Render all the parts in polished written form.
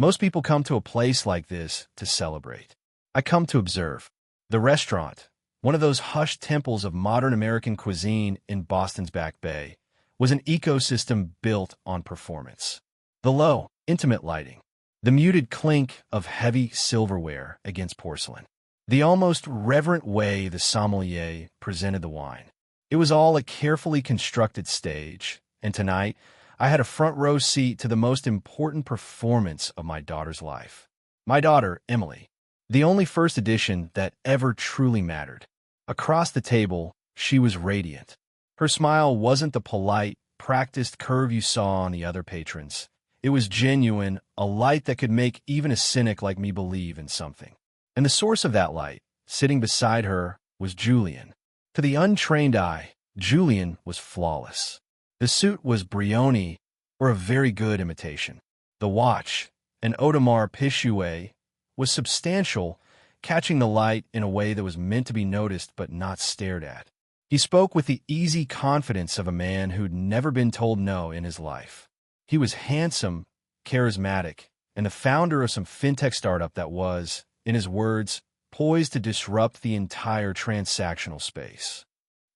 Most people come to a place like this to celebrate. I come to observe. The restaurant, one of those hushed temples of modern American cuisine in Boston's Back Bay, was an ecosystem built on performance. The low, intimate lighting, the muted clink of heavy silverware against porcelain, the almost reverent way the sommelier presented the wine. It was all a carefully constructed stage, and tonight I had a front row seat to the most important performance of my daughter's life. My daughter, Emily, the only first edition that ever truly mattered. Across the table, she was radiant. Her smile wasn't the polite, practiced curve you saw on the other patrons. It was genuine, a light that could make even a cynic like me believe in something. And the source of that light, sitting beside her, was Julian. To the untrained eye, Julian was flawless. The suit was Brioni, or a very good imitation. The watch, an Audemars Piguet, was substantial, catching the light in a way that was meant to be noticed but not stared at. He spoke with the easy confidence of a man who'd never been told no in his life. He was handsome, charismatic, and the founder of some fintech startup that was, in his words, poised to disrupt the entire transactional space.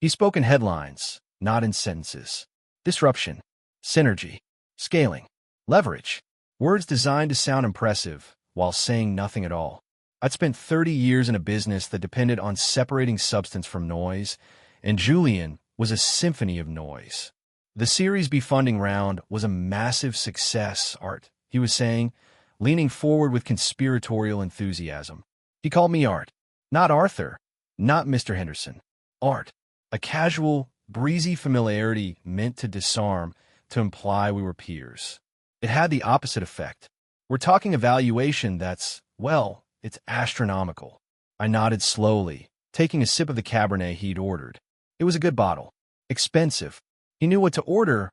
He spoke in headlines, not in sentences. Disruption, synergy, scaling, leverage, words designed to sound impressive while saying nothing at all. I'd spent 30 years in a business that depended on separating substance from noise, and Julian was a symphony of noise. The Series B funding round was a massive success, Art, he was saying, leaning forward with conspiratorial enthusiasm. He called me Art, not Arthur, not Mr. Henderson. Art, a casual, breezy familiarity meant to disarm, to imply we were peers. It had the opposite effect. We're talking a valuation that's, well, it's astronomical. I nodded slowly, taking a sip of the Cabernet he'd ordered. It was a good bottle. Expensive. He knew what to order,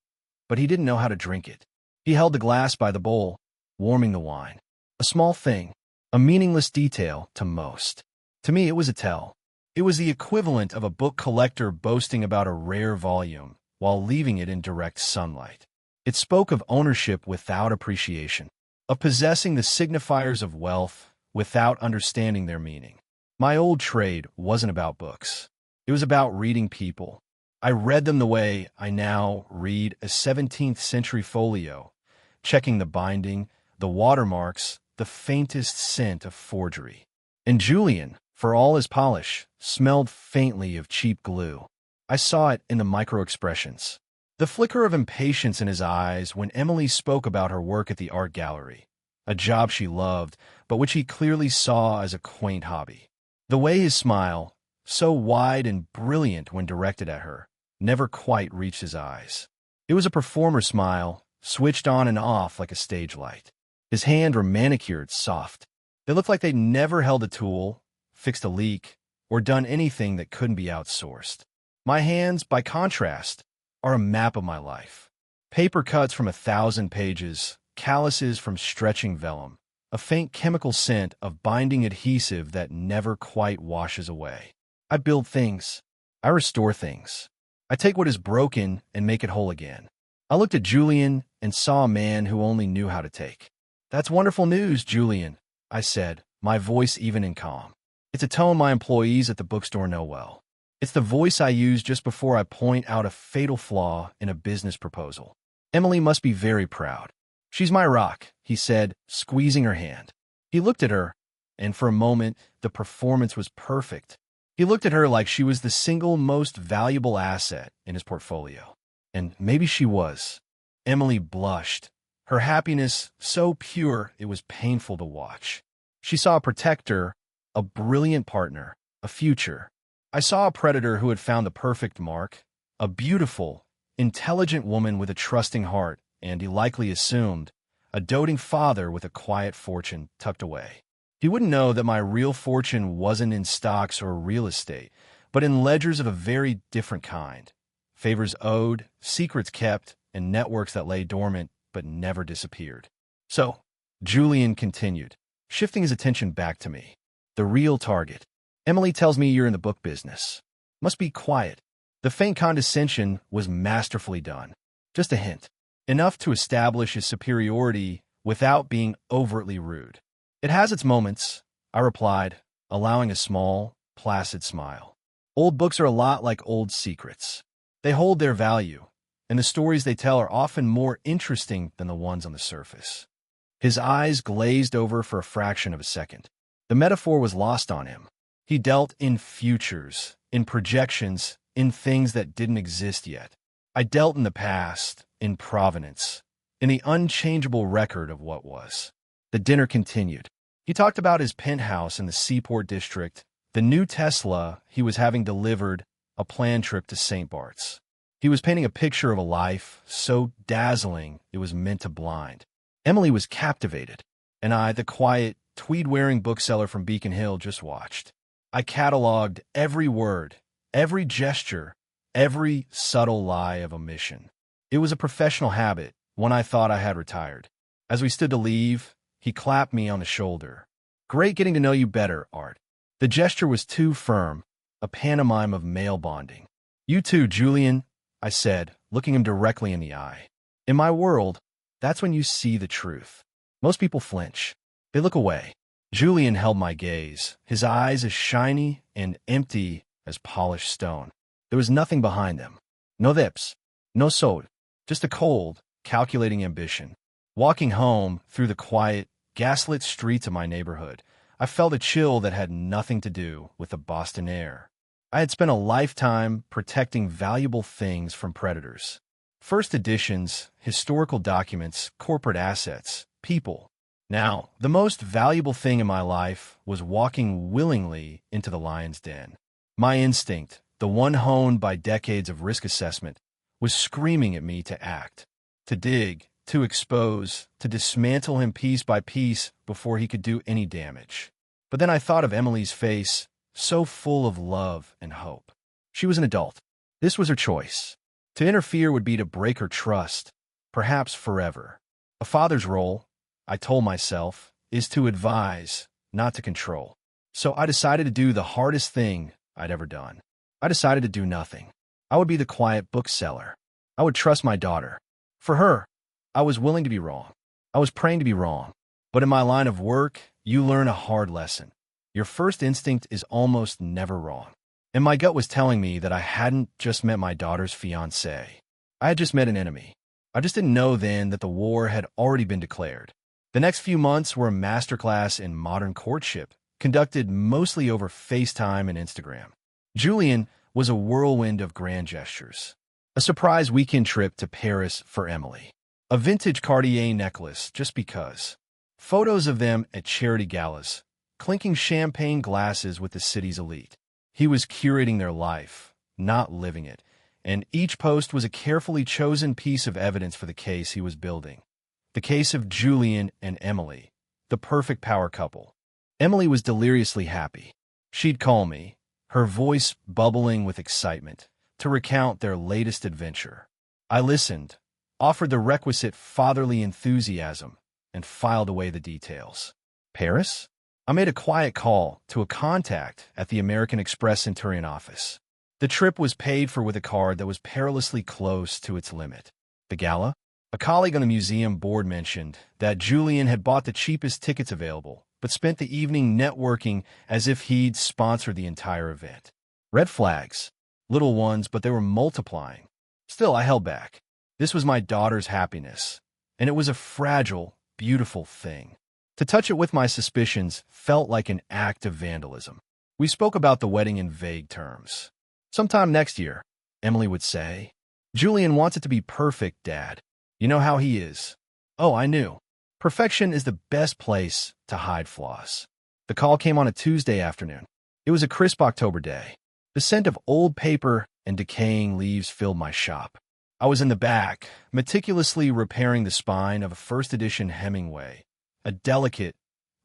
but he didn't know how to drink it. He held the glass by the bowl, warming the wine. A small thing, a meaningless detail to most. To me, it was a tell. It was the equivalent of a book collector boasting about a rare volume while leaving it in direct sunlight. It spoke of ownership without appreciation, of possessing the signifiers of wealth without understanding their meaning. My old trade wasn't about books. It was about reading people. I read them the way I now read a 17th century folio, checking the binding, the watermarks, the faintest scent of forgery. And Julian, for all his polish, smelled faintly of cheap glue. I saw it in the micro-expressions. The flicker of impatience in his eyes when Emily spoke about her work at the art gallery, a job she loved, but which he clearly saw as a quaint hobby. The way his smile, so wide and brilliant when directed at her, never quite reached his eyes. It was a performer smile, switched on and off like a stage light. His hands were manicured soft. They looked like they'd never held a tool, fixed a leak, or done anything that couldn't be outsourced. My hands, by contrast, are a map of my life. Paper cuts from 1,000 pages, calluses from stretching vellum, a faint chemical scent of binding adhesive that never quite washes away. I build things. I restore things. I take what is broken and make it whole again. I looked at Julian and saw a man who only knew how to take. "That's wonderful news, Julian," I said, my voice even in calm. It's a tone my employees at the bookstore know well. It's the voice I use just before I point out a fatal flaw in a business proposal. Emily must be very proud. "She's my rock," he said, squeezing her hand. He looked at her, and for a moment, the performance was perfect. He looked at her like she was the single most valuable asset in his portfolio. And maybe she was. Emily blushed, her happiness so pure it was painful to watch. She saw a protector, a brilliant partner, a future. I saw a predator who had found the perfect mark, a beautiful, intelligent woman with a trusting heart, and he likely assumed, a doting father with a quiet fortune tucked away. He wouldn't know that my real fortune wasn't in stocks or real estate, but in ledgers of a very different kind. Favors owed, secrets kept, and networks that lay dormant but never disappeared. "So," Julian continued, shifting his attention back to me, "the real target. Emily tells me you're in the book business. Must be quiet." The faint condescension was masterfully done. Just a hint. Enough to establish his superiority without being overtly rude. It has its moments, I replied, allowing a small, placid smile. Old books are a lot like old secrets. They hold their value, and the stories they tell are often more interesting than the ones on the surface. His eyes glazed over for a fraction of a second. The metaphor was lost on him. He dealt in futures, in projections, in things that didn't exist yet. I dealt in the past, in provenance, in the unchangeable record of what was. The dinner continued. He talked about his penthouse in the Seaport District, the new Tesla he was having delivered, a planned trip to St. Bart's. He was painting a picture of a life so dazzling it was meant to blind. Emily was captivated, and I, the quiet, tweed-wearing bookseller from Beacon Hill, just watched. I cataloged every word, every gesture, every subtle lie of omission. It was a professional habit, one I thought I had retired. As we stood to leave, he clapped me on the shoulder. "Great getting to know you better, Art." The gesture was too firm, a pantomime of male bonding. "You too, Julian," I said, looking him directly in the eye. In my world, that's when you see the truth. Most people flinch. They look away. Julian held my gaze, his eyes as shiny and empty as polished stone. There was nothing behind them. No lips, no soul, just a cold, calculating ambition. Walking home through the quiet, gaslit streets of my neighborhood, I felt a chill that had nothing to do with the Boston air. I had spent a lifetime protecting valuable things from predators. First editions, historical documents, corporate assets, people. Now, the most valuable thing in my life was walking willingly into the lion's den. My instinct, the one honed by decades of risk assessment, was screaming at me to act, to dig, to expose, to dismantle him piece by piece before he could do any damage. But then I thought of Emily's face, so full of love and hope. She was an adult. This was her choice. To interfere would be to break her trust, perhaps forever. A father's role, I told myself, is to advise, not to control. So I decided to do the hardest thing I'd ever done. I decided to do nothing. I would be the quiet bookseller. I would trust my daughter. For her, I was willing to be wrong. I was praying to be wrong. But in my line of work, you learn a hard lesson. Your first instinct is almost never wrong. And my gut was telling me that I hadn't just met my daughter's fiancé. I had just met an enemy. I just didn't know then that the war had already been declared. The next few months were a masterclass in modern courtship, conducted mostly over FaceTime and Instagram. Julian was a whirlwind of grand gestures. A surprise weekend trip to Paris for Emily. A vintage Cartier necklace just because. Photos of them at charity galas, clinking champagne glasses with the city's elite. He was curating their life, not living it, and each post was a carefully chosen piece of evidence for the case he was building. The case of Julian and Emily, the perfect power couple. Emily was deliriously happy. She'd call me, her voice bubbling with excitement, to recount their latest adventure. I listened, offered the requisite fatherly enthusiasm, and filed away the details. Paris? I made a quiet call to a contact at the American Express Centurion office. The trip was paid for with a card that was perilously close to its limit. The gala? A colleague on the museum board mentioned that Julian had bought the cheapest tickets available, but spent the evening networking as if he'd sponsored the entire event. Red flags. Little ones, but they were multiplying. Still, I held back. This was my daughter's happiness, and it was a fragile, beautiful thing. To touch it with my suspicions felt like an act of vandalism. We spoke about the wedding in vague terms. "Sometime next year," Emily would say. "Julian wants it to be perfect, Dad. You know how he is." Oh, I knew. Perfection is the best place to hide flaws. The call came on a Tuesday afternoon. It was a crisp October day. The scent of old paper and decaying leaves filled my shop. I was in the back, meticulously repairing the spine of a first edition Hemingway. A delicate,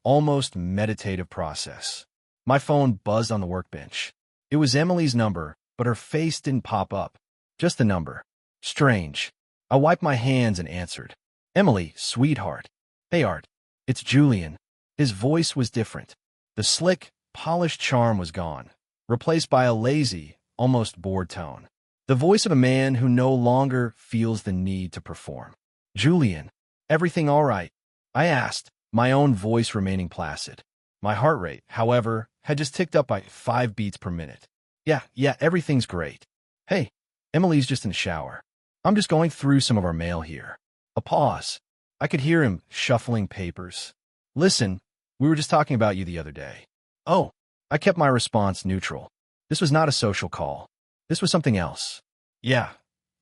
almost meditative process. My phone buzzed on the workbench. It was Emily's number, but her face didn't pop up. Just the number. Strange. I wiped my hands and answered. "Emily, sweetheart." "Hey, Art. It's Julian." His voice was different. The slick, polished charm was gone, replaced by a lazy, almost bored tone. The voice of a man who no longer feels the need to perform. "Julian, everything all right?" I asked, my own voice remaining placid. My heart rate, however, had just ticked up by 5 beats per minute. Yeah, everything's great. Hey, Emily's just in the shower. I'm just going through some of our mail here. A pause. I could hear him shuffling papers. Listen, we were just talking about you the other day. Oh, I kept my response neutral. This was not a social call. This was something else. Yeah,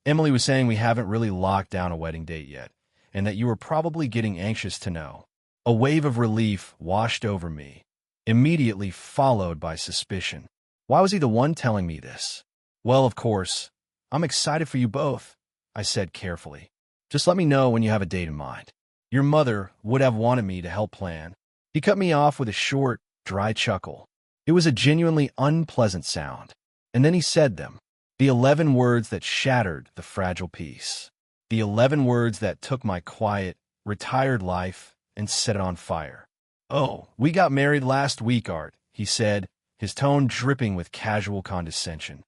Emily was saying we haven't really locked down a wedding date yet, and that you were probably getting anxious to know. A wave of relief washed over me, immediately followed by suspicion. Why was he the one telling me this? Well, of course, I'm excited for you both, I said carefully. Just let me know when you have a date in mind. Your mother would have wanted me to help plan. He cut me off with a short, dry chuckle. It was a genuinely unpleasant sound. And then he said them. The 11 words that shattered the fragile peace. The 11 words that took my quiet, retired life and set it on fire. Oh, we got married last week, Art, he said, his tone dripping with casual condescension.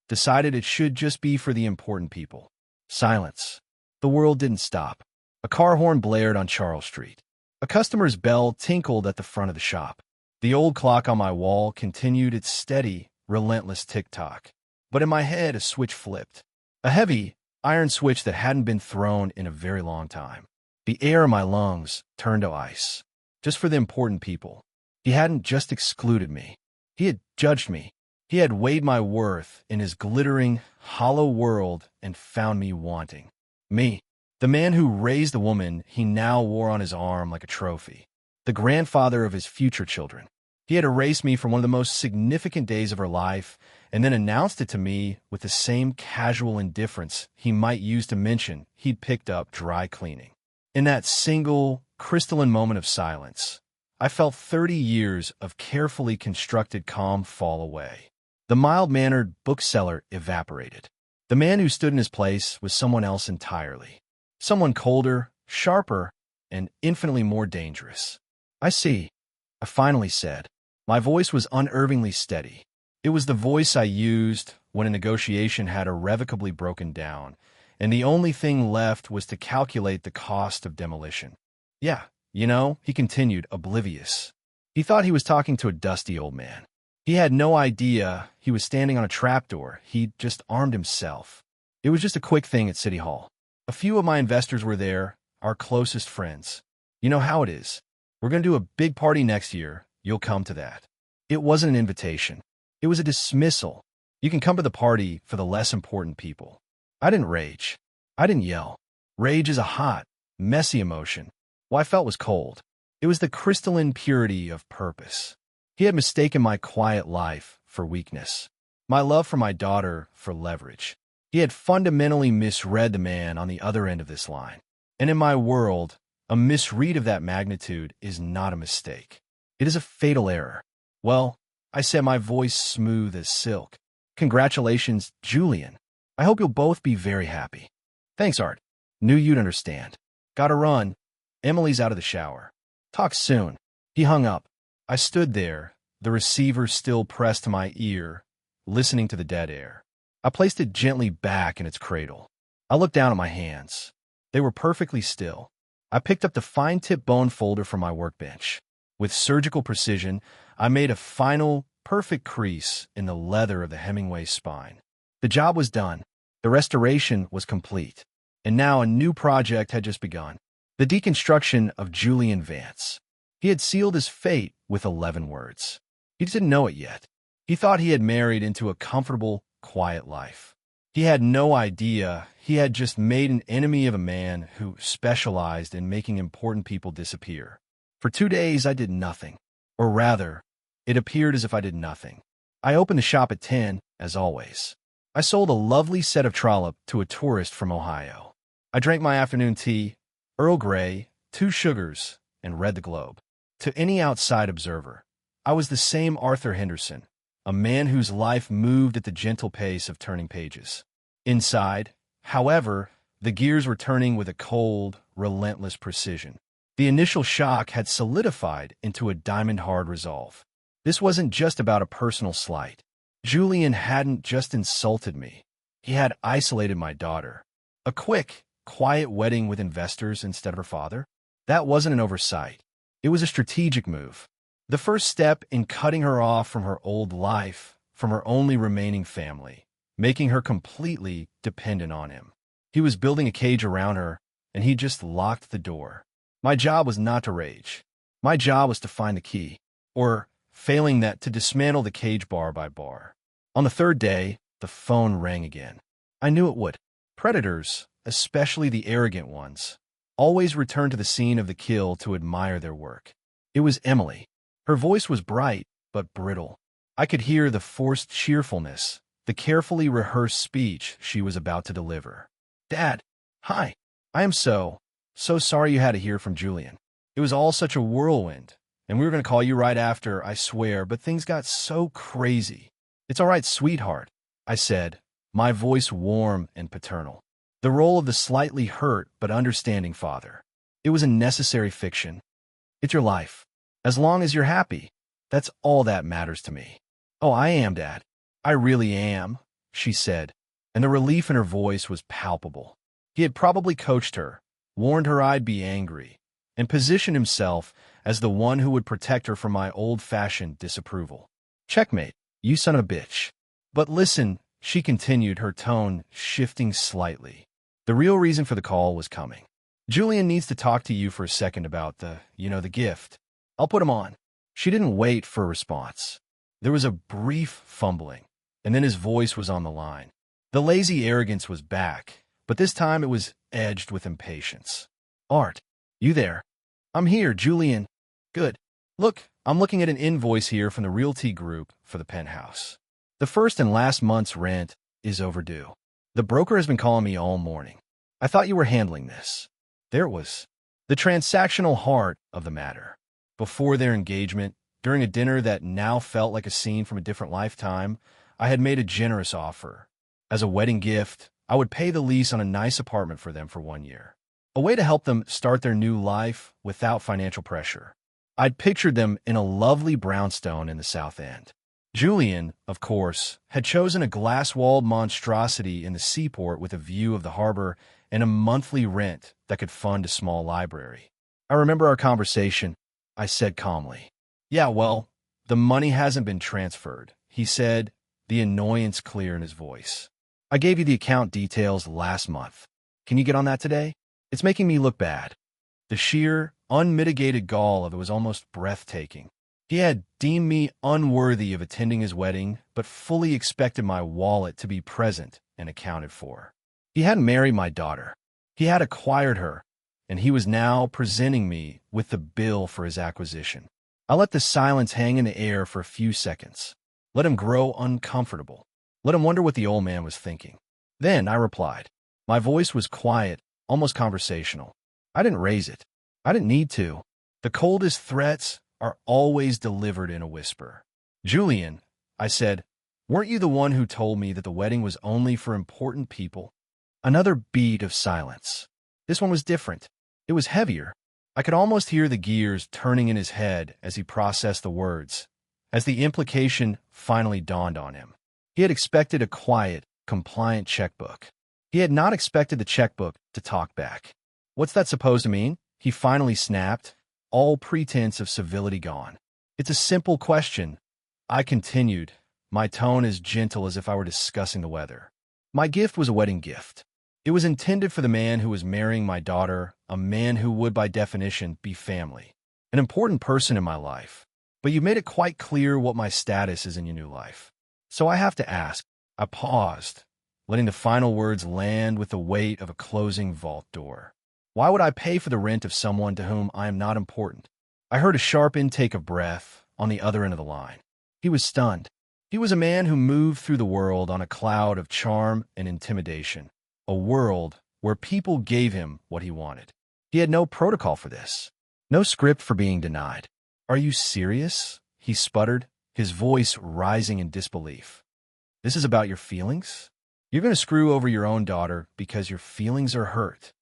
Decided it should just be for the important people. Silence. The world didn't stop. A car horn blared on Charles Street. A customer's bell tinkled at the front of the shop. The old clock on my wall continued its steady, relentless tick-tock. But in my head, a switch flipped. A heavy, iron switch that hadn't been thrown in a very long time. The air in my lungs turned to ice. Just for the important people. He hadn't just excluded me. He had judged me. He had weighed my worth in his glittering, hollow world and found me wanting. Me, the man who raised the woman he now wore on his arm like a trophy. The grandfather of his future children. He had erased me from one of the most significant days of her life and then announced it to me with the same casual indifference he might use to mention he'd picked up dry cleaning. In that single, crystalline moment of silence, I felt 30 years of carefully constructed calm fall away. The mild-mannered bookseller evaporated. The man who stood in his place was someone else entirely. Someone colder, sharper, and infinitely more dangerous. I see, I finally said. My voice was unervingly steady. It was the voice I used when a negotiation had irrevocably broken down, and the only thing left was to calculate the cost of demolition. Yeah, he continued, oblivious. He thought he was talking to a dusty old man. He had no idea he was standing on a trapdoor. He'd just armed himself. It was just a quick thing at City Hall. A few of my investors were there, our closest friends. You know how it is. We're going to do a big party next year. You'll come to that. It wasn't an invitation. It was a dismissal. You can come to the party for the less important people. I didn't rage. I didn't yell. Rage is a hot, messy emotion. What I felt was cold. It was the crystalline purity of purpose. He had mistaken my quiet life for weakness, my love for my daughter for leverage. He had fundamentally misread the man on the other end of this line. And in my world, a misread of that magnitude is not a mistake. It is a fatal error. Well, I said, my voice smooth as silk. Congratulations, Julian. I hope you'll both be very happy. Thanks, Art. Knew you'd understand. Gotta run. Emily's out of the shower. Talk soon. He hung up. I stood there, the receiver still pressed to my ear, listening to the dead air. I placed it gently back in its cradle. I looked down at my hands. They were perfectly still. I picked up the fine-tip bone folder from my workbench. With surgical precision, I made a final, perfect crease in the leather of the Hemingway spine. The job was done. The restoration was complete. And now a new project had just begun. The deconstruction of Silken Vengeance. He had sealed his fate with 11 words. He didn't know it yet. He thought he had married into a comfortable, quiet life. He had no idea he had just made an enemy of a man who specialized in making important people disappear. For 2 days, I did nothing. Or rather, it appeared as if I did nothing. I opened the shop at 10, as always. I sold a lovely set of trollop to a tourist from Ohio. I drank my afternoon tea, Earl Grey, 2 sugars, and read the Globe. To any outside observer, I was the same Arthur Henderson, a man whose life moved at the gentle pace of turning pages. Inside, however, the gears were turning with a cold, relentless precision. The initial shock had solidified into a diamond-hard resolve. This wasn't just about a personal slight. Julian hadn't just insulted me. He had isolated my daughter. A quick, quiet wedding with investors instead of her father? That wasn't an oversight. It was a strategic move. The first step in cutting her off from her old life, from her only remaining family, making her completely dependent on him. He was building a cage around her, and he just locked the door. My job was not to rage. My job was to find the key, or, failing that, to dismantle the cage bar by bar. On the third day, the phone rang again. I knew it would. Predators, especially the arrogant ones, always return to the scene of the kill to admire their work. It was Emily. Her voice was bright, but brittle. I could hear the forced cheerfulness, the carefully rehearsed speech she was about to deliver. Dad, hi. I am so sorry you had to hear from Julian. It was all such a whirlwind, and we were going to call you right after, I swear, but things got so crazy. It's all right, sweetheart, I said, my voice warm and paternal. The role of the slightly hurt but understanding father. It was a necessary fiction. It's your life. As long as you're happy, that's all that matters to me. Oh, I am, Dad. I really am, she said, and the relief in her voice was palpable. He had probably coached her, warned her I'd be angry, and positioned himself as the one who would protect her from my old-fashioned disapproval. Checkmate, you son of a bitch. But listen, she continued, her tone shifting slightly. The real reason for the call was coming. Julian needs to talk to you for a second about the gift. I'll put him on. She didn't wait for a response. There was a brief fumbling, and then his voice was on the line. The lazy arrogance was back, but this time it was edged with impatience. Art, you there? I'm here, Julian. Good. Look, I'm looking at an invoice here from the Realty Group for the penthouse. The first and last month's rent is overdue. The broker has been calling me all morning. I thought you were handling this. There it was. The transactional heart of the matter. Before their engagement, during a dinner that now felt like a scene from a different lifetime, I had made a generous offer. As a wedding gift, I would pay the lease on a nice apartment for them for 1 year. A way to help them start their new life without financial pressure. I'd pictured them in a lovely brownstone in the South End. Julian, of course, had chosen a glass-walled monstrosity in the seaport with a view of the harbor and a monthly rent that could fund a small library. I remember our conversation. I said calmly, "Yeah, well, the money hasn't been transferred," he said, the annoyance clear in his voice. "I gave you the account details last month. Can you get on that today? It's making me look bad." The sheer, unmitigated gall of it was almost breathtaking. He had deemed me unworthy of attending his wedding, but fully expected my wallet to be present and accounted for. He hadn't married my daughter. He had acquired her, and he was now presenting me with the bill for his acquisition. I let the silence hang in the air for a few seconds. Let him grow uncomfortable. Let him wonder what the old man was thinking. Then I replied. My voice was quiet, almost conversational. I didn't raise it. I didn't need to. The coldest threats are always delivered in a whisper. "Julian," I said, "weren't you the one who told me that the wedding was only for important people?" Another beat of silence. This one was different. It was heavier. I could almost hear the gears turning in his head as he processed the words, as the implication finally dawned on him. He had expected a quiet, compliant checkbook. He had not expected the checkbook to talk back. "What's that supposed to mean?" he finally snapped, all pretense of civility gone. "It's a simple question," I continued, my tone as gentle as if I were discussing the weather. My gift was a wedding gift. It was intended for the man who was marrying my daughter, a man who would by definition be family, an important person in my life. But you made it quite clear what my status is in your new life. So I have to ask. I paused, letting the final words land with the weight of a closing vault door. Why would I pay for the rent of someone to whom I am not important? I heard a sharp intake of breath on the other end of the line. He was stunned. He was a man who moved through the world on a cloud of charm and intimidation, a world where people gave him what he wanted. He had no protocol for this, no script for being denied. "Are you serious?" he sputtered, his voice rising in disbelief. "This is about your feelings? You're going to screw over your own daughter because your feelings are hurt?"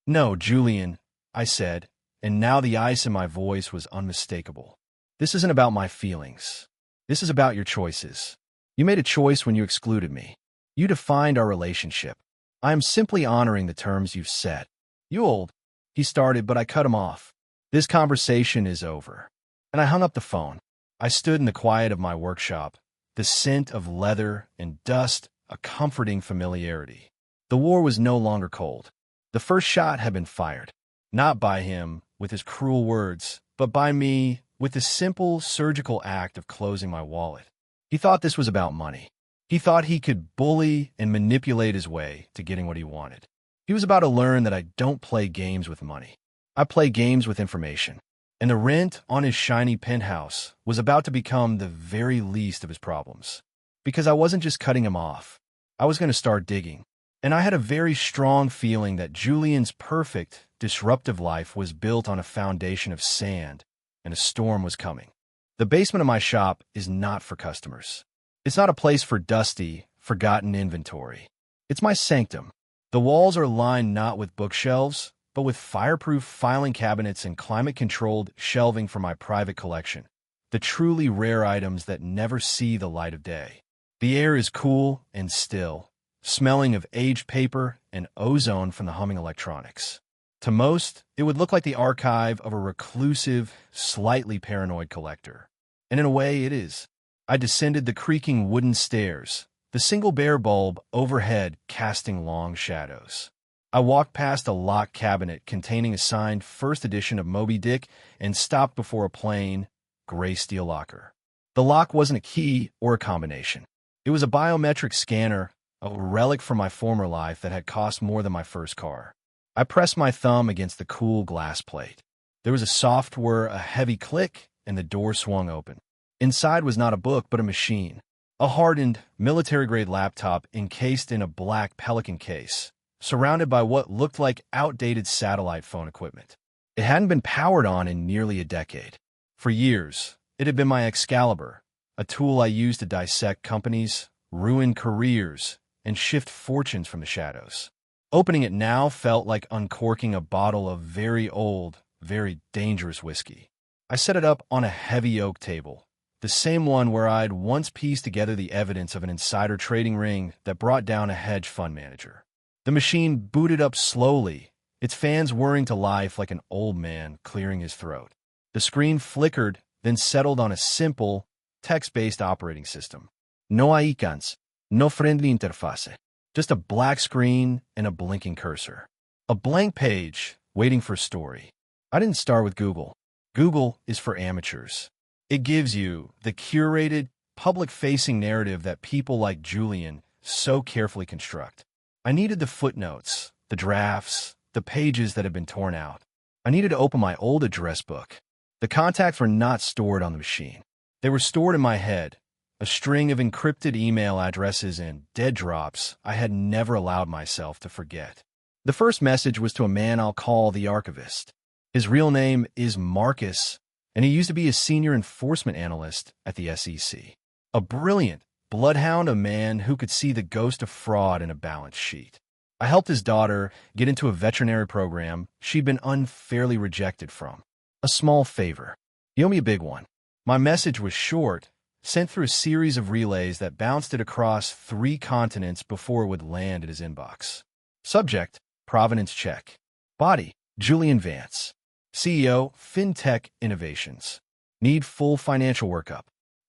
"No, Julian," I said, and now the ice in my voice was unmistakable. "This isn't about my feelings. This is about your choices. You made a choice when you excluded me. You defined our relationship. I am simply honoring the terms you've set." "You old..." he started, but I cut him off. This conversation is over. And I hung up the phone. I stood in the quiet of my workshop, the scent of leather and dust, a comforting familiarity. The war was no longer cold. The first shot had been fired, not by him with his cruel words, but by me with the simple surgical act of closing my wallet. He thought this was about money. He thought he could bully and manipulate his way to getting what he wanted. He was about to learn that I don't play games with money. I play games with information. And the rent on his shiny penthouse was about to become the very least of his problems. Because I wasn't just cutting him off. I was going to start digging. And I had a very strong feeling that Julian's perfect, disruptive life was built on a foundation of sand, and a storm was coming. The basement of my shop is not for customers. It's not a place for dusty, forgotten inventory. It's my sanctum. The walls are lined not with bookshelves, but with fireproof filing cabinets and climate-controlled shelving for my private collection, the truly rare items that never see the light of day. The air is cool and still, smelling of aged paper and ozone from the humming electronics. To most, it would look like the archive of a reclusive, slightly paranoid collector. And in a way, it is. I descended the creaking wooden stairs, the single bare bulb overhead casting long shadows. I walked past a locked cabinet containing a signed first edition of Moby Dick and stopped before a plain, gray steel locker. The lock wasn't a key or a combination. It was a biometric scanner, a relic from my former life that had cost more than my first car. I pressed my thumb against the cool glass plate. There was a soft whir, a heavy click, and the door swung open. Inside was not a book, but a machine. A hardened, military-grade laptop encased in a black Pelican case, surrounded by what looked like outdated satellite phone equipment. It hadn't been powered on in nearly a decade. For years, it had been my Excalibur, a tool I used to dissect companies, ruin careers, and shift fortunes from the shadows. Opening it now felt like uncorking a bottle of very old, very dangerous whiskey. I set it up on a heavy oak table, the same one where I'd once pieced together the evidence of an insider trading ring that brought down a hedge fund manager. The machine booted up slowly, its fans whirring to life like an old man clearing his throat. The screen flickered, then settled on a simple, text-based operating system. No icons, no friendly interface. Just a black screen and a blinking cursor. A blank page, waiting for a story. I didn't start with Google. Google is for amateurs. It gives you the curated, public-facing narrative that people like Julian so carefully construct. I needed the footnotes, the drafts, the pages that had been torn out. I needed to open my old address book. The contacts were not stored on the machine. They were stored in my head, a string of encrypted email addresses and dead drops I had never allowed myself to forget. The first message was to a man I'll call the archivist. His real name is Marcus, and he used to be a senior enforcement analyst at the SEC. A brilliant, bloodhound, a man who could see the ghost of fraud in a balance sheet. I helped his daughter get into a veterinary program she'd been unfairly rejected from. A small favor. He owed me a big one. My message was short, sent through a series of relays that bounced it across 3 continents before it would land at his inbox. Subject, provenance check. Body, Julian Vance. CEO, FinTech Innovations. Need full financial workup.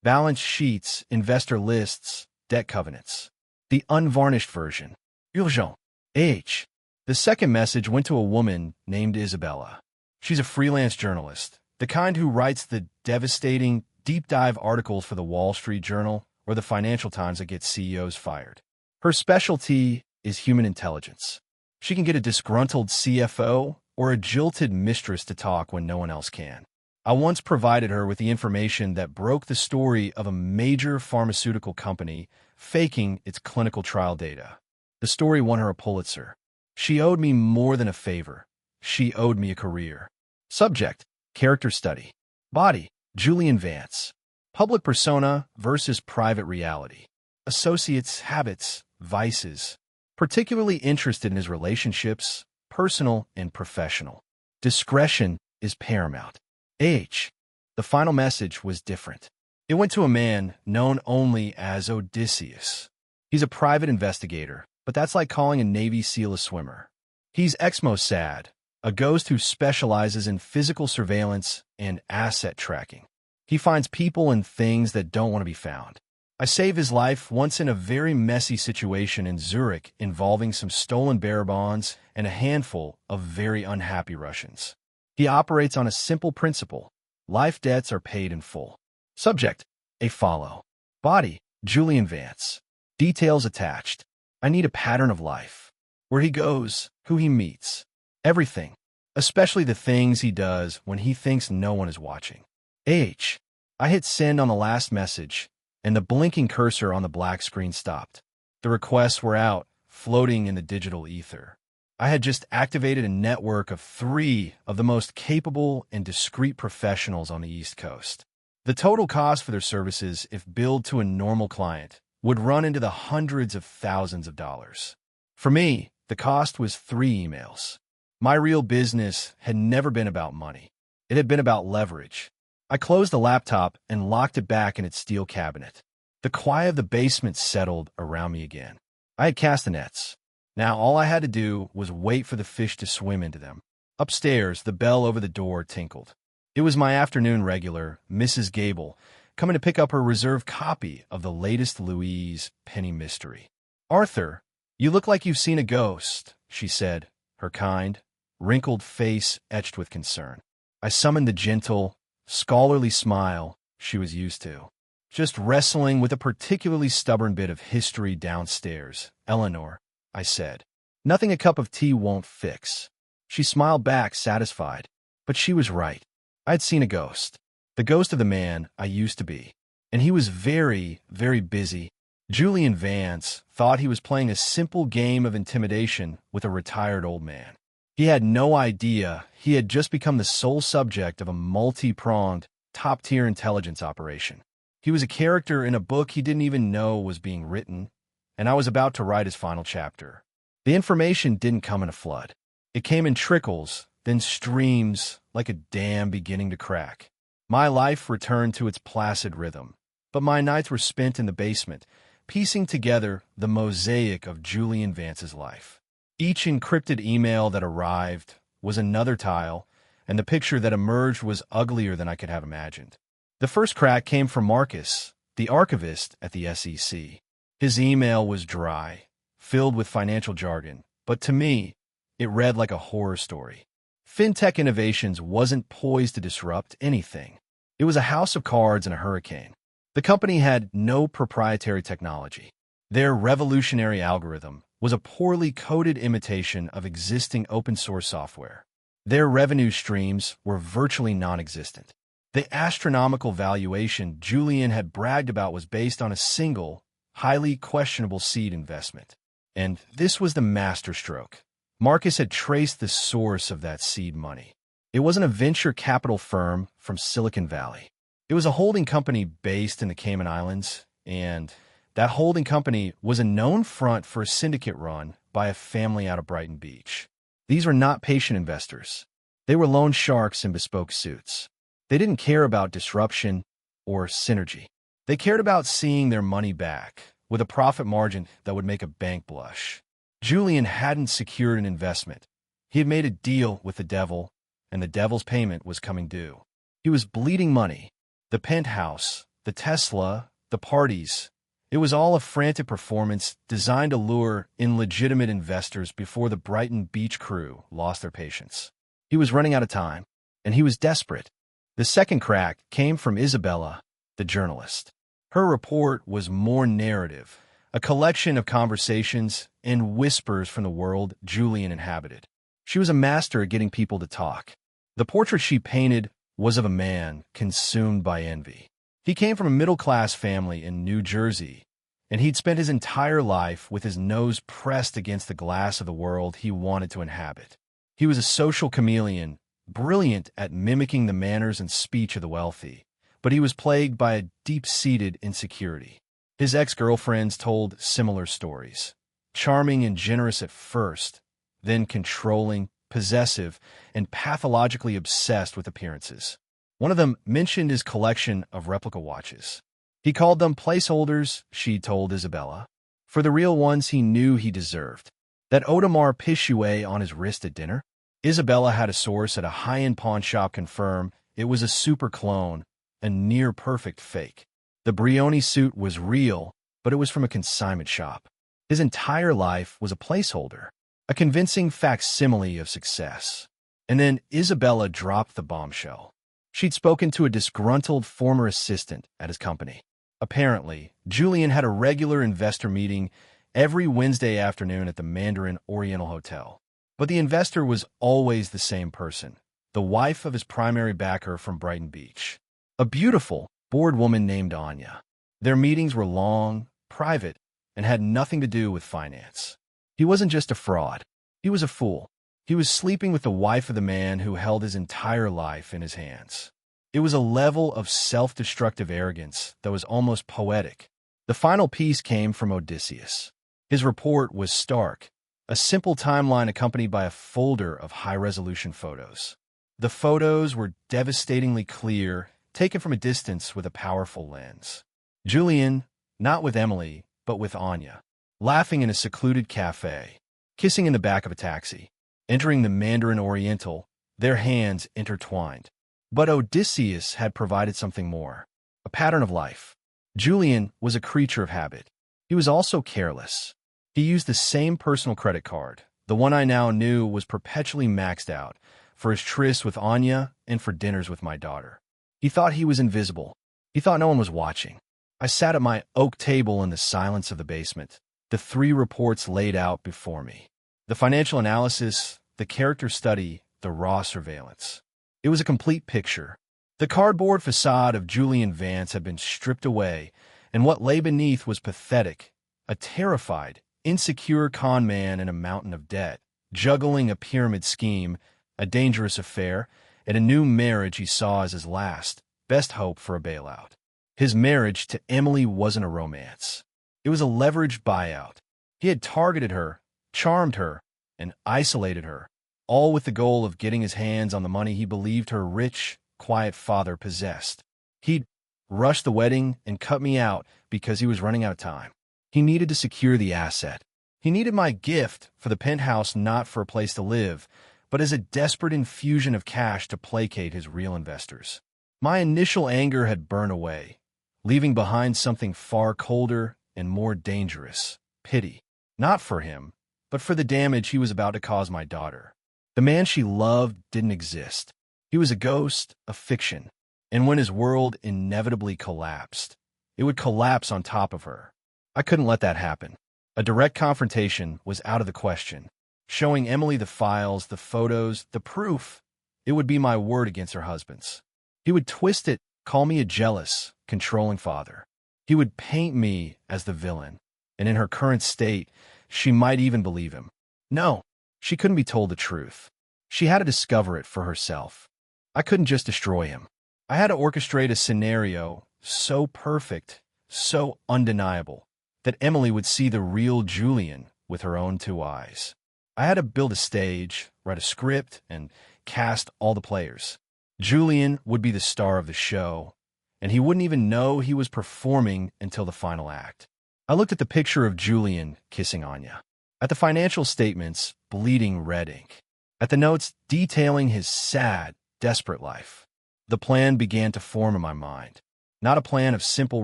Balance sheets, investor lists, debt covenants. The unvarnished version. Urgent. H. The second message went to a woman named Isabella. She's a freelance journalist, the kind who writes the devastating, deep-dive articles for the Wall Street Journal or the Financial Times that get CEOs fired. Her specialty is human intelligence. She can get a disgruntled CFO or a jilted mistress to talk when no one else can. I once provided her with the information that broke the story of a major pharmaceutical company faking its clinical trial data. The story won her a Pulitzer. She owed me more than a favor. She owed me a career. Subject, character study. Body, Julian Vance. Public persona versus private reality. Associates, habits, vices. Particularly interested in his relationships, personal and professional. Discretion is paramount. H. The final message was different. It went to a man known only as Odysseus. He's a private investigator, but that's like calling a Navy SEAL a swimmer. He's ex-Mossad, a ghost who specializes in physical surveillance and asset tracking. He finds people and things that don't want to be found. I saved his life once in a very messy situation in Zurich involving some stolen bearer bonds and a handful of very unhappy Russians. He operates on a simple principle. Life debts are paid in full. Subject: a follow. Body: Julian Vance. Details attached. I need a pattern of life. Where he goes, who he meets. Everything. Especially the things he does when he thinks no one is watching. Age. I hit send on the last message, and the blinking cursor on the black screen stopped. The requests were out, floating in the digital ether. I had just activated a network of 3 of the most capable and discreet professionals on the East Coast. The total cost for their services, if billed to a normal client, would run into the hundreds of thousands of dollars. For me, the cost was 3 emails. My real business had never been about money. It had been about leverage. I closed the laptop and locked it back in its steel cabinet. The quiet of the basement settled around me again. I had cast the nets. Now all I had to do was wait for the fish to swim into them. Upstairs, the bell over the door tinkled. It was my afternoon regular, Mrs. Gable, coming to pick up her reserved copy of the latest Louise Penny mystery. "Arthur, you look like you've seen a ghost," she said, her kind, wrinkled face etched with concern. I summoned the gentle, scholarly smile she was used to. "Just wrestling with a particularly stubborn bit of history downstairs, Eleanor," I said. "Nothing a cup of tea won't fix." She smiled back, satisfied. But she was right. I had seen a ghost. The ghost of the man I used to be. And he was very, very busy. Julian Vance thought he was playing a simple game of intimidation with a retired old man. He had no idea he had just become the sole subject of a multi-pronged, top-tier intelligence operation. He was a character in a book he didn't even know was being written, and I was about to write his final chapter. The information didn't come in a flood. It came in trickles, then streams, like a dam beginning to crack. My life returned to its placid rhythm, but my nights were spent in the basement, piecing together the mosaic of Julian Vance's life. Each encrypted email that arrived was another tile, and the picture that emerged was uglier than I could have imagined. The first crack came from Marcus, the archivist at the SEC. His email was dry, filled with financial jargon, but to me, it read like a horror story. FinTech Innovations wasn't poised to disrupt anything. It was a house of cards in a hurricane. The company had no proprietary technology. Their revolutionary algorithm was a poorly coded imitation of existing open-source software. Their revenue streams were virtually non-existent. The astronomical valuation Julian had bragged about was based on a single, highly questionable seed investment. And this was the masterstroke. Marcus had traced the source of that seed money. It wasn't a venture capital firm from Silicon Valley. It was a holding company based in the Cayman Islands, and that holding company was a known front for a syndicate run by a family out of Brighton Beach. These were not patient investors. They were loan sharks in bespoke suits. They didn't care about disruption or synergy. They cared about seeing their money back with a profit margin that would make a bank blush. Julian hadn't secured an investment. He had made a deal with the devil, and the devil's payment was coming due. He was bleeding money. The penthouse, the Tesla, the parties. It was all a frantic performance designed to lure in legitimate investors before the Brighton Beach crew lost their patience. He was running out of time, and he was desperate. The second crack came from Isabella, the journalist. Her report was more narrative, a collection of conversations and whispers from the world Julian inhabited. She was a master at getting people to talk. The portrait she painted was of a man consumed by envy. He came from a middle-class family in New Jersey, and he'd spent his entire life with his nose pressed against the glass of the world he wanted to inhabit. He was a social chameleon, brilliant at mimicking the manners and speech of the wealthy, but he was plagued by a deep-seated insecurity. His ex-girlfriends told similar stories. Charming and generous at first, then controlling, possessive, and pathologically obsessed with appearances. One of them mentioned his collection of replica watches. He called them placeholders, she told Isabella, for the real ones he knew he deserved. That Audemars Piguet on his wrist at dinner? Isabella had a source at a high-end pawn shop confirm it was a super clone, a near-perfect fake. The Brioni suit was real, but it was from a consignment shop. His entire life was a placeholder, a convincing facsimile of success. And then Isabella dropped the bombshell. She'd spoken to a disgruntled former assistant at his company. Apparently, Julian had a regular investor meeting every Wednesday afternoon at the Mandarin Oriental Hotel. But the investor was always the same person, the wife of his primary backer from Brighton Beach, a beautiful, bored woman named Anya. Their meetings were long, private, and had nothing to do with finance. He wasn't just a fraud. He was a fool. He was sleeping with the wife of the man who held his entire life in his hands. It was a level of self-destructive arrogance that was almost poetic. The final piece came from Odysseus. His report was stark, a simple timeline accompanied by a folder of high-resolution photos. The photos were devastatingly clear, taken from a distance with a powerful lens. Julian, not with Emily, but with Anya, laughing in a secluded cafe, kissing in the back of a taxi, entering the Mandarin Oriental, their hands intertwined. But Odysseus had provided something more, a pattern of life. Julian was a creature of habit. He was also careless. He used the same personal credit card, the one I now knew was perpetually maxed out, for his trysts with Anya and for dinners with my daughter. He thought he was invisible. He thought no one was watching. I sat at my oak table in the silence of the basement, the 3 reports laid out before me. The financial analysis, the character study, the raw surveillance. It was a complete picture. The cardboard facade of Silken Vengeance had been stripped away, and what lay beneath was pathetic, a terrified, insecure con man in a mountain of debt, juggling a pyramid scheme, a dangerous affair, and a new marriage he saw as his last, best hope for a bailout. His marriage to Emily wasn't a romance. It was a leveraged buyout. He had targeted her, charmed her, and isolated her, all with the goal of getting his hands on the money he believed her rich, quiet father possessed. He'd rushed the wedding and cut me out because he was running out of time. He needed to secure the asset. He needed my gift for the penthouse, not for a place to live, but as a desperate infusion of cash to placate his real investors. My initial anger had burned away, leaving behind something far colder and more dangerous, pity, not for him, but for the damage he was about to cause my daughter. The man she loved didn't exist. He was a ghost, a fiction, and when his world inevitably collapsed, it would collapse on top of her. I couldn't let that happen. A direct confrontation was out of the question. Showing Emily the files, the photos, the proof, it would be my word against her husband's. He would twist it, call me a jealous, controlling father. He would paint me as the villain, and in her current state, she might even believe him. No, she couldn't be told the truth. She had to discover it for herself. I couldn't just destroy him. I had to orchestrate a scenario so perfect, so undeniable, that Emily would see the real Julian with her own 2 eyes. I had to build a stage, write a script, and cast all the players. Julian would be the star of the show, and he wouldn't even know he was performing until the final act. I looked at the picture of Julian kissing Anya, at the financial statements, bleeding red ink, at the notes detailing his sad, desperate life. The plan began to form in my mind, not a plan of simple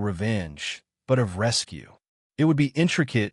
revenge, but of rescue. It would be intricate,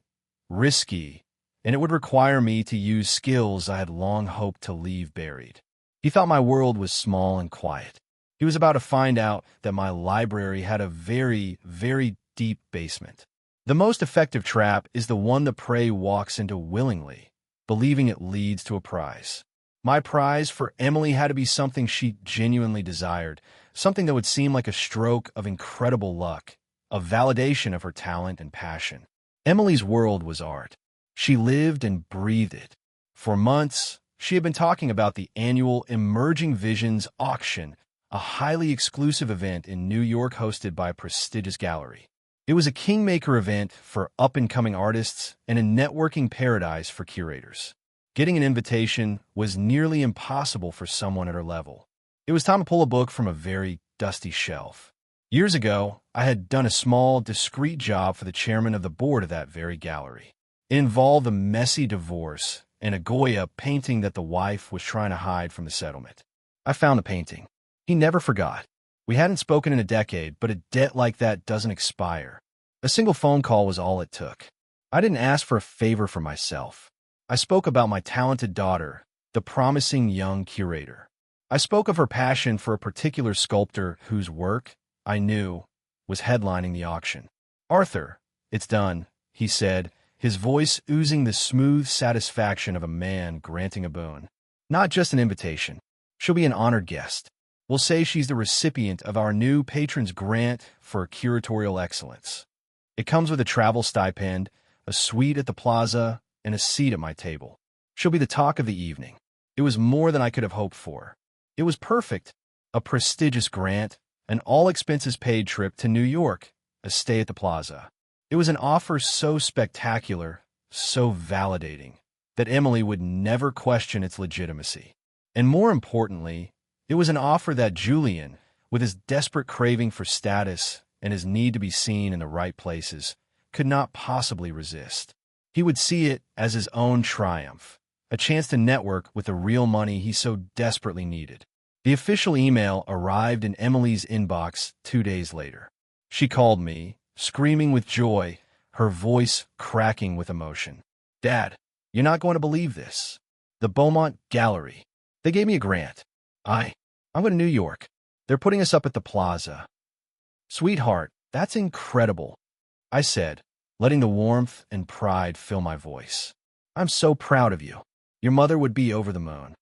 risky, and it would require me to use skills I had long hoped to leave buried. He thought my world was small and quiet. He was about to find out that my library had a very, very deep basement. The most effective trap is the one the prey walks into willingly, believing it leads to a prize. My prize for Emily had to be something she genuinely desired, something that would seem like a stroke of incredible luck, a validation of her talent and passion. Emily's world was art. She lived and breathed it. For months, she had been talking about the annual Emerging Visions auction, a highly exclusive event in New York hosted by a prestigious gallery. It was a kingmaker event for up-and-coming artists and a networking paradise for curators. Getting an invitation was nearly impossible for someone at her level. It was time to pull a book from a very dusty shelf. Years ago, I had done a small, discreet job for the chairman of the board of that very gallery. It involved a messy divorce and a Goya painting that the wife was trying to hide from the settlement. I found the painting. He never forgot. We hadn't spoken in a decade, but a debt like that doesn't expire. A single phone call was all it took. I didn't ask for a favor for myself. I spoke about my talented daughter, the promising young curator. I spoke of her passion for a particular sculptor whose work, I knew, was headlining the auction. "Arthur, it's done," he said, his voice oozing the smooth satisfaction of a man granting a boon. "Not just an invitation. She'll be an honored guest. We'll say she's the recipient of our new patron's grant for curatorial excellence. It comes with a travel stipend, a suite at the plaza, and a seat at my table. She'll be the talk of the evening." It was more than I could have hoped for. It was perfect. A prestigious grant, an all-expenses-paid trip to New York, a stay at the plaza. It was an offer so spectacular, so validating, that Emily would never question its legitimacy. And more importantly, it was an offer that Julian, with his desperate craving for status and his need to be seen in the right places, could not possibly resist. He would see it as his own triumph, a chance to network with the real money he so desperately needed. The official email arrived in Emily's inbox 2 days later. She called me, screaming with joy, her voice cracking with emotion. "Dad, you're not going to believe this. The Beaumont Gallery. They gave me a grant. I'm going to New York. They're putting us up at the plaza." "Sweetheart, that's incredible," I said, letting the warmth and pride fill my voice. "I'm so proud of you. Your mother would be over the moon."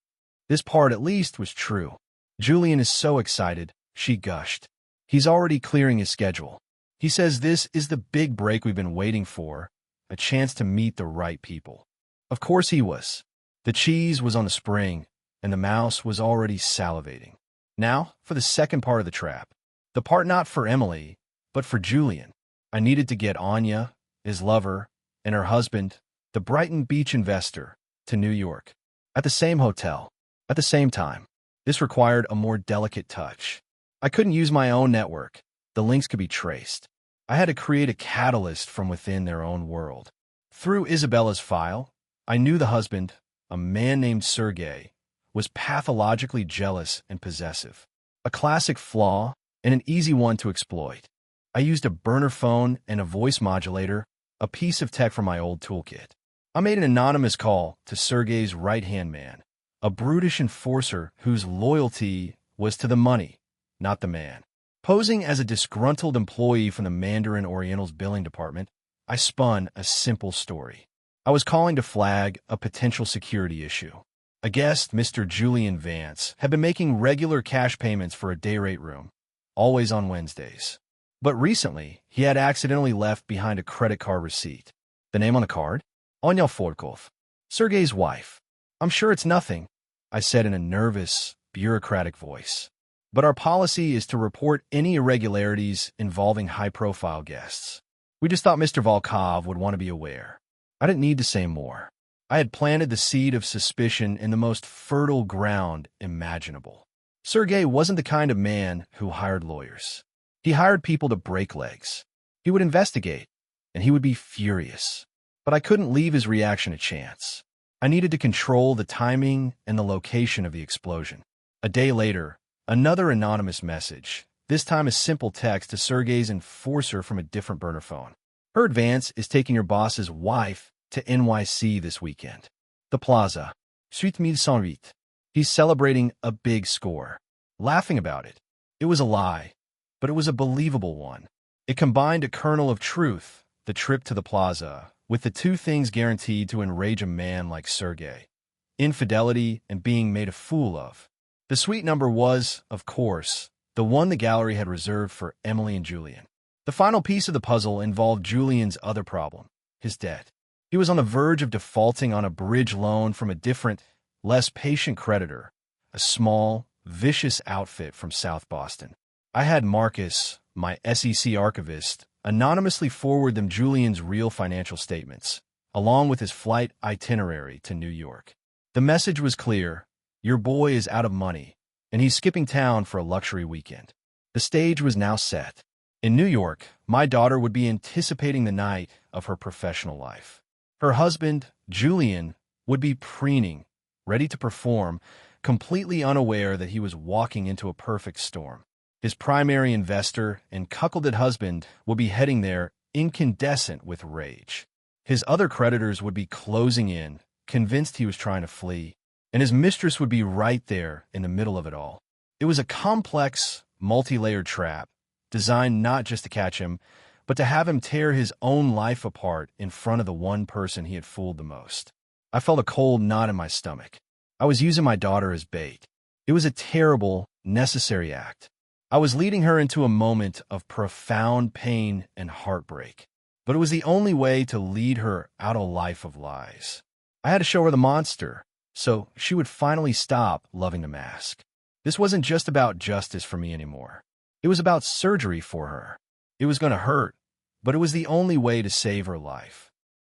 This part, at least, was true. "Julian is so excited," she gushed. "He's already clearing his schedule. He says this is the big break we've been waiting for, a chance to meet the right people." Of course he was. The cheese was on the spring, and the mouse was already salivating. Now, for the second part of the trap. The part not for Emily, but for Julian. I needed to get Anya, his lover, and her husband, the Brighton Beach investor, to New York. At the same hotel. At the same time. This required a more delicate touch. I couldn't use my own network. The links could be traced. I had to create a catalyst from within their own world. Through Isabella's file, I knew the husband, a man named Sergei, was pathologically jealous and possessive. A classic flaw and an easy one to exploit. I used a burner phone and a voice modulator, a piece of tech from my old toolkit. I made an anonymous call to Sergei's right-hand man, a brutish enforcer whose loyalty was to the money, not the man. Posing as a disgruntled employee from the Mandarin Oriental's billing department, I spun a simple story. I was calling to flag a potential security issue. A guest, Mr. Silken Vengeance, had been making regular cash payments for a day-rate room, always on Wednesdays. But recently, he had accidentally left behind a credit card receipt. The name on the card? Anya Forkov, Sergei's wife. "I'm sure it's nothing," I said in a nervous, bureaucratic voice. "But our policy is to report any irregularities involving high-profile guests. We just thought Mr. Volkov would want to be aware." I didn't need to say more. I had planted the seed of suspicion in the most fertile ground imaginable. Sergei wasn't the kind of man who hired lawyers. He hired people to break legs. He would investigate, and he would be furious. But I couldn't leave his reaction a chance. I needed to control the timing and the location of the explosion. A day later, another anonymous message, this time a simple text to Sergei's enforcer from a different burner phone. "Heard Vance is taking your boss's wife to NYC this weekend. The Plaza, Suite 1108. He's celebrating a big score." Laughing about it. It was a lie, but it was a believable one. It combined a kernel of truth, the trip to the Plaza, with the two things guaranteed to enrage a man like Sergei: infidelity and being made a fool of. The suite number was, of course, the one the gallery had reserved for Emily and Julian. The final piece of the puzzle involved Julian's other problem, his debt. He was on the verge of defaulting on a bridge loan from a different, less patient creditor, a small, vicious outfit from South Boston. I had Marcus, my SEC archivist, anonymously forward them Julian's real financial statements, along with his flight itinerary to New York. The message was clear: your boy is out of money, and he's skipping town for a luxury weekend. The stage was now set. In New York, my daughter would be anticipating the night of her professional life. Her husband, Julian, would be preening, ready to perform, completely unaware that he was walking into a perfect storm. His primary investor and cuckolded husband would be heading there, incandescent with rage. His other creditors would be closing in, convinced he was trying to flee, and his mistress would be right there in the middle of it all. It was a complex, multi-layered trap, designed not just to catch him, but to have him tear his own life apart in front of the one person he had fooled the most. I felt a cold knot in my stomach. I was using my daughter as bait. It was a terrible, necessary act. I was leading her into a moment of profound pain and heartbreak, but it was the only way to lead her out a life of lies. I had to show her the monster, so she would finally stop loving the mask. This wasn't just about justice for me anymore. It was about surgery for her. It was going to hurt, but it was the only way to save her life.